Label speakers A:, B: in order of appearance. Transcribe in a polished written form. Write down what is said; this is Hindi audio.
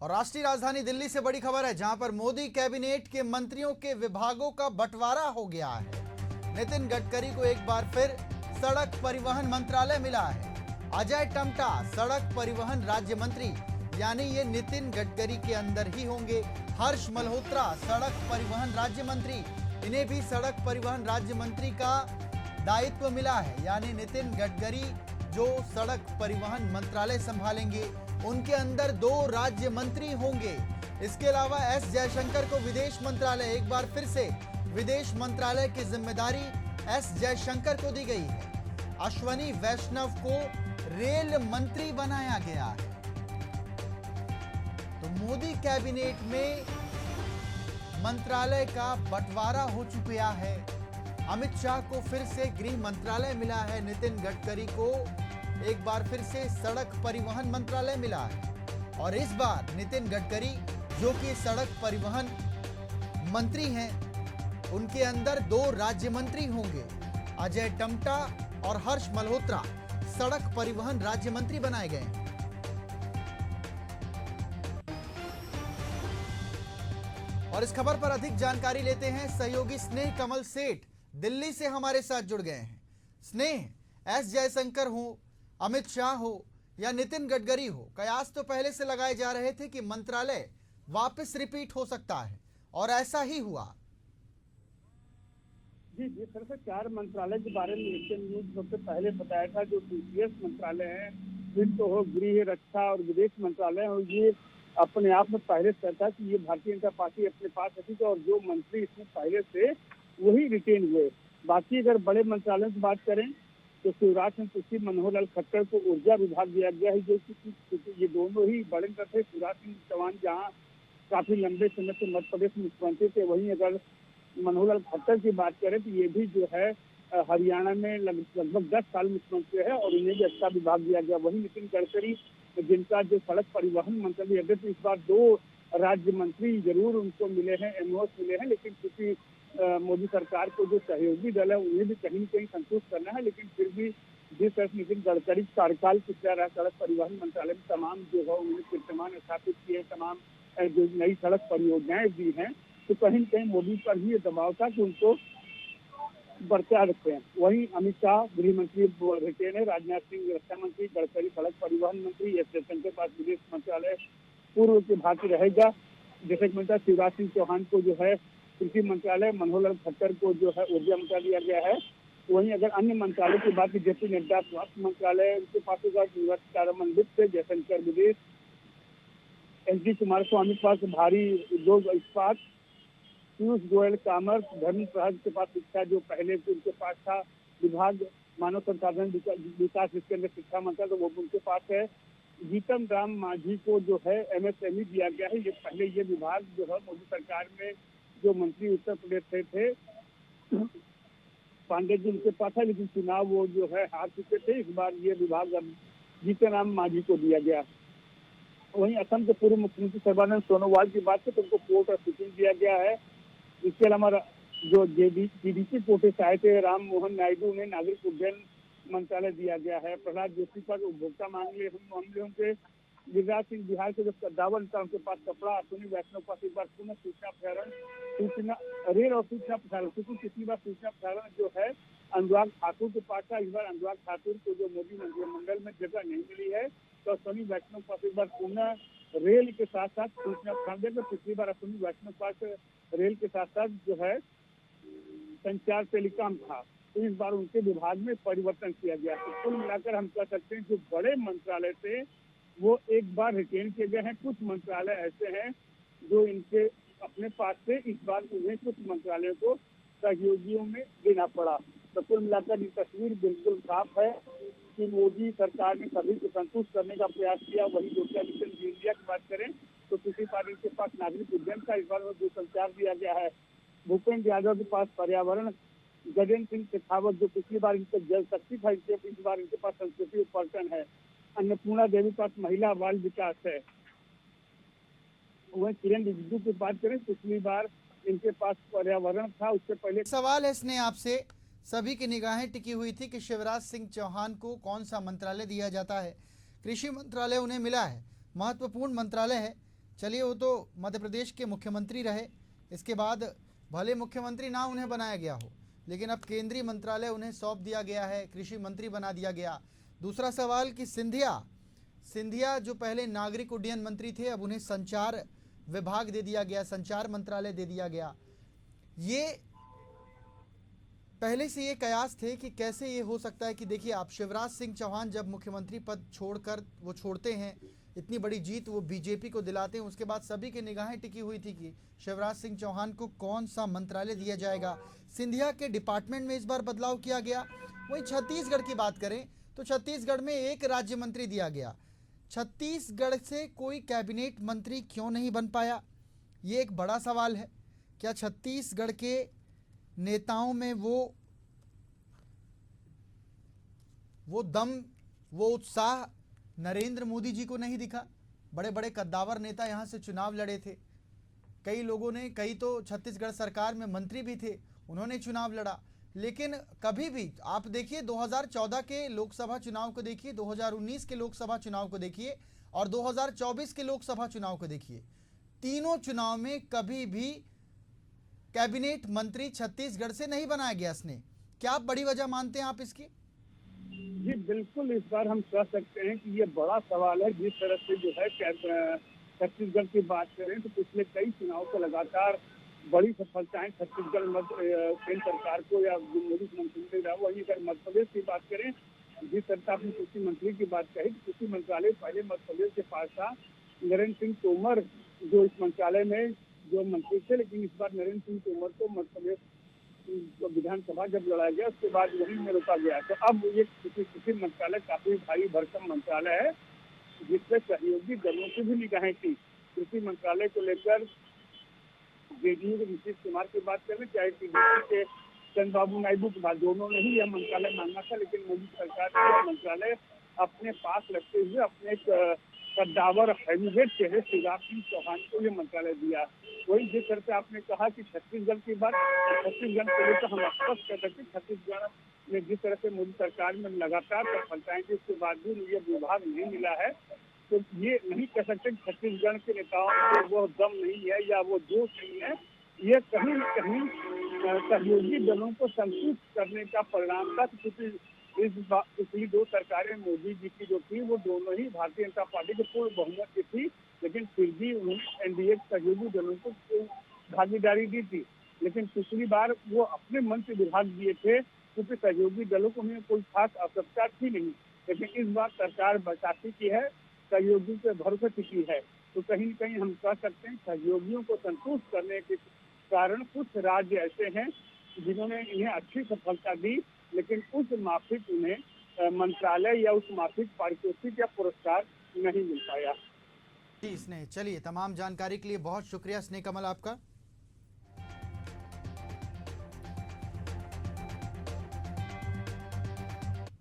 A: और राष्ट्रीय राजधानी दिल्ली से बड़ी खबर है, जहां पर मोदी कैबिनेट के मंत्रियों के विभागों का बंटवारा हो गया है। नितिन गडकरी को एक बार फिर सड़क परिवहन मंत्रालय मिला है। अजय टम्टा सड़क परिवहन राज्य मंत्री, यानी ये नितिन गडकरी के अंदर ही होंगे। हर्ष मल्होत्रा सड़क परिवहन राज्य मंत्री, इन्हें भी सड़क परिवहन राज्य मंत्री का दायित्व मिला है। यानी नितिन गडकरी जो सड़क परिवहन मंत्रालय संभालेंगे, उनके अंदर 2 राज्य मंत्री होंगे। इसके अलावा एस जयशंकर को विदेश मंत्रालय, एक बार फिर से विदेश मंत्रालय की जिम्मेदारी एस जयशंकर को दी गई है। अश्वनी वैष्णव को रेल मंत्री बनाया गया है। तो मोदी कैबिनेट में मंत्रालय का बंटवारा हो चुका है। अमित शाह को फिर से गृह मंत्रालय मिला है। नितिन गडकरी को एक बार फिर से सड़क परिवहन मंत्रालय मिला है। और इस बार नितिन गडकरी जो कि सड़क परिवहन मंत्री हैं, उनके अंदर 2 राज्य मंत्री होंगे। अजय टम्टा और हर्ष मल्होत्रा सड़क परिवहन राज्य मंत्री बनाए गए हैं। और इस खबर पर अधिक जानकारी लेते हैं सहयोगी स्नेह कमल सेठ दिल्ली से हमारे साथ जुड़ गए हैं। स्नेह, एस जयशंकर हो, अमित शाह हो या नितिन गडकरी हो, कयास तो पहले से लगाए जा रहे थे कि मंत्रालय वापस रिपीट हो सकता है, और ऐसा ही हुआ।
B: जी, जिस तरह से 4 मंत्रालय के बारे में एशियन न्यूज सबसे पहले बताया था, जो सीसीएस मंत्रालय है, फिर तो हो गृह, रक्षा और विदेश मंत्रालय हो, ये अपने आप में पहले से था कि ये भारतीय जनता पार्टी अपने पास रखी, और जो मंत्री इसमें पहले से वही रिटेन हुए। बाकी अगर बड़े मंत्रालयों की बात करें तो शिवराज सिंह चौहान, मनोहर लाल खट्टर को ऊर्जा विभाग दिया गया है, जो कि ये दोनों ही बड़े थे। शिवराज सिंह चौहान जहाँ काफी लंबे समय से मध्य प्रदेश में मुख्यमंत्री थे, वहीं अगर मनोहर लाल खट्टर की बात करें तो ये भी जो है हरियाणा में लगभग 10 साल मुख्यमंत्री है, और इन्हें भी अच्छा विभाग दिया गया। वहीं नितिन गडकरी, जिनका जो सड़क परिवहन मंत्री है, तो इस बार 2 राज्य मंत्री जरूर उनको मिले हैं, एमओएस मिले हैं, लेकिन क्योंकि मोदी सरकार को जो सहयोगी दल है उन्हें भी कहीं न कहीं संतुष्ट करना है। लेकिन फिर भी जिस तरह से नितिन गडकरी कार्यकाल की तरह सड़क परिवहन मंत्रालय में तमाम जो है उन्होंने कीर्तिमान स्थापित किए, तमाम जो नई सड़क परियोजनाएं दी हैं, तो कहीं न कहीं मोदी पर भी ये दबाव था कि उनको बरकरार रखते हैं। वहीं अमित शाह गृह मंत्री रिटेन है, राजनाथ सिंह रक्षा मंत्री, गडकरी सड़क परिवहन मंत्री, एस जयशंकर के पास विदेश मंत्रालय पूर्व के भांति रहेगा। जैसे कि मिलता शिवराज सिंह चौहान को जो है कृषि मंत्रालय, मनोहर लाल खट्टर को जो है ऊर्जा मंत्रालय दिया गया है। वहीं अगर अन्य मंत्रालय की बात की, जेपी नड्डा स्वास्थ्य मंत्रालय, उनके पास कार्यान्वित थे, जयशंकर विदेश, एस.डी. कुमारस्वामी के पास भारी उद्योग इस्पात, पीयूष गोयल कॉमर्स, धर्मेंद्र प्रधान के पास शिक्षा, जो पहले से उनके पास था विभाग मानव संसाधन विकास, जिसके अंदर शिक्षा मंत्रालय, तो वो उनके पास है। जीतन राम मांझी को जो है एमएसएमई दिया गया है। ये पहले ये विभाग जो है मोदी सरकार में जो मंत्री उत्तर प्रदेश से थे पांडे जी, उनके पास है, लेकिन चुनाव वो जो है हार चुके थे। इस बार ये विभाग अब जीतन राम मांझी को दिया गया। वहीं असम के पूर्व मुख्यमंत्री सर्बानंद सोनोवाल की बात करें तो उनको पोर्ट ऑफ सिटिंग दिया गया है। इसके अलावा जो जीडीसी कोटे से आए थे राम मोहन नायडू, उन्हें नागरिक उड्डयन मंत्रालय दिया गया है। प्रहलाद जोशी पर उपभोक्ता मामले के, गिरिराज सिंह बिहार के जो कद्दावर था, उनके पास कपड़ा, अश्विनी वैष्णव पास एक बार पुनः सूचना प्रसारण, रेल और सूचना प्रसारण, क्योंकि पिछली बार सूचना प्रसारण जो है अनुराग ठाकुर के पास था। इस बार अनुराग ठाकुर को जो मोदी मंत्रिमंडल में जगह नहीं मिली है, तो अश्विनी वैष्णव पास एक बार पुनः रेल के साथ साथ सूचना प्रसारण। पिछली बार अश्विनी वैष्णव पास रेल के साथ साथ जो है संचार टेलीकॉम था, तो इस बार उनके विभाग में परिवर्तन किया गया। तो कुल मिलाकर हम कह सकते हैं जो बड़े मंत्रालय थे वो एक बार रिटेन किए गए हैं। कुछ मंत्रालय ऐसे हैं जो इनके अपने पास से, इस बार उन्हें कुछ मंत्रालयों को सहयोगियों में देना पड़ा। तो कुल मिलाकर ये तस्वीर बिल्कुल साफ है कि मोदी सरकार ने सभी को संतुष्ट करने का प्रयास किया। वही ज्योतिरादित्य सिंधिया की बात करें तो किसी पार्टी के पास नागरिक उड्डयन का इस बार जो संचार दिया गया है। भूपेंद्र यादव के पास पर्यावरण, गजेंद्र सिंह शेखावत जो पिछली बार इनका जल शक्ति था, इस बार इनके पास संस्कृति और पर्यटन है। अन्नपूर्णा देवी के पास महिला बाल विकास है। वहीं किरण रिजिजू की बात करें, पिछली बार इनके पास पर्यावरण था, उससे पहले।
A: सवाल है इसने आपसे, सभी की निगाहें टिकी हुई थी कि शिवराज सिंह चौहान को कौन सा मंत्रालय दिया जाता है। कृषि मंत्रालय उन्हें मिला है, महत्वपूर्ण मंत्रालय है, चलिए, वो तो मध्य प्रदेश के मुख्यमंत्री रहे, इसके बाद भले मुख्यमंत्री ना उन्हें बनाया गया हो, लेकिन अब केंद्रीय मंत्रालय उन्हें सौंप दिया गया है, कृषि मंत्री बना दिया गया। दूसरा सवाल कि सिंधिया जो पहले नागरिक उड्डयन मंत्री थे, अब उन्हें संचार विभाग दे दिया गया, संचार मंत्रालय दे दिया गया। ये पहले से ये कयास थे कि कैसे ये हो सकता है कि देखिए आप, शिवराज सिंह चौहान जब मुख्यमंत्री पद छोड़कर वो छोड़ते हैं, इतनी बड़ी जीत वो बीजेपी को दिलाते हैं, उसके बाद सभी की निगाहें टिकी हुई थी कि शिवराज सिंह चौहान को कौन सा मंत्रालय दिया जाएगा। सिंधिया के डिपार्टमेंट में इस बार बदलाव किया गया। वहीं छत्तीसगढ़ की बात करें तो छत्तीसगढ़ में एक राज्य मंत्री दिया गया। छत्तीसगढ़ से कोई कैबिनेट मंत्री क्यों नहीं बन पाया, ये एक बड़ा सवाल है। क्या छत्तीसगढ़ के नेताओं में वो दम, वो उत्साह नरेंद्र मोदी जी को नहीं दिखा? बड़े बड़े कद्दावर नेता यहाँ से चुनाव लड़े थे, कई लोगों ने, कई तो छत्तीसगढ़ सरकार में मंत्री भी थे, उन्होंने चुनाव लड़ा। लेकिन कभी भी आप देखिए 2014 के लोकसभा चुनाव को देखिए, 2019 के लोकसभा चुनाव को देखिए और 2024 के लोकसभा चुनाव को देखिए, तीनों चुनाव में कभी भी कैबिनेट मंत्री छत्तीसगढ़ से नहीं बनाया गया इसने। क्या आप बड़ी वजह मानते हैं आप इसकी?
B: जी बिल्कुल, इस बार हम कह सकते हैं कि ये बड़ा सवाल है। जिस तरह से जो है छत्तीसगढ़ की बात करें तो पिछले कई चुनाव से लगातार बड़ी सफलताएं छत्तीसगढ़ केंद्र सरकार को या मोदी मुख्यमंत्री रहा। वहीं अगर मध्य प्रदेश की बात करें, जिस तरह आपने कृषि मंत्री की बात कही, कृषि मंत्रालय पहले मध्य प्रदेश के पास था। नरेंद्र सिंह तोमर जो इस मंत्रालय में जो मंत्री थे, लेकिन इस बार नरेंद्र सिंह तोमर को मध्य प्रदेश विधानसभा जब लड़ाया गया उसके बाद वहीं में रोका गया। तो अब ये कृषि मंत्रालय काफी भारी भरकम मंत्रालय है, जिसमें सहयोगी दलों की भी निगाहें थी। कृषि मंत्रालय को लेकर जेडीयू के नीतीश कुमार की बात करें, चाहे टीडीपी के चंद्रबाबू नायडू की बात, दोनों ने ही यह मंत्रालय मांगा था। लेकिन मोदी सरकार ने यह मंत्रालय अपने पास रखते हुए अपने एक कद्दावर हैवीवेट चेहरे शिवराज सिंह चौहान को यह मंत्रालय दिया। वही जिस तरह से आपने कहा कि छत्तीसगढ़ की बात, छत्तीसगढ़ को लेकर हम स्पष्ट कर सकते, छत्तीसगढ़ में जिस तरह से मोदी सरकार में लगातार सफलताएं थी, उसके बावजूद ये विभाग नहीं मिला है। तो ये नहीं कह सकते कि छत्तीसगढ़ के नेताओं में वो दम नहीं है या वो जोश नहीं है। ये कहीं न कहीं सहयोगी दलों को संतुष्ट करने का परिणाम था, क्योंकि पिछली दो सरकारें मोदी जी की जो थी वो दोनों ही भारतीय जनता पार्टी के पूर्ण बहुमत की थी, लेकिन फिर भी उन्होंने एनडीए सहयोगी दलों को भागीदारी दी थी। लेकिन पिछली बार वो अपने मन से विभाग दिए थे, क्योंकि सहयोगी दलों को उन्हें कोई खास आवश्यकता थी नहीं। लेकिन इस बार सरकार बचाती की है, सहयोगी पे भरोसे टिकी है। तो कहीं न कहीं हम कह सकते हैं सहयोगियों को संतुष्ट करने के कारण कुछ राज्य ऐसे हैं जिन्होंने इन्हें अच्छी सफलता दी, लेकिन उस माफिक उन्हें मंत्रालय या उस माफिक पारितोषिक या पुरस्कार नहीं मिल पाया।
A: जी स्नेह, चलिए तमाम जानकारी के लिए बहुत शुक्रिया स्नेह कमल आपका।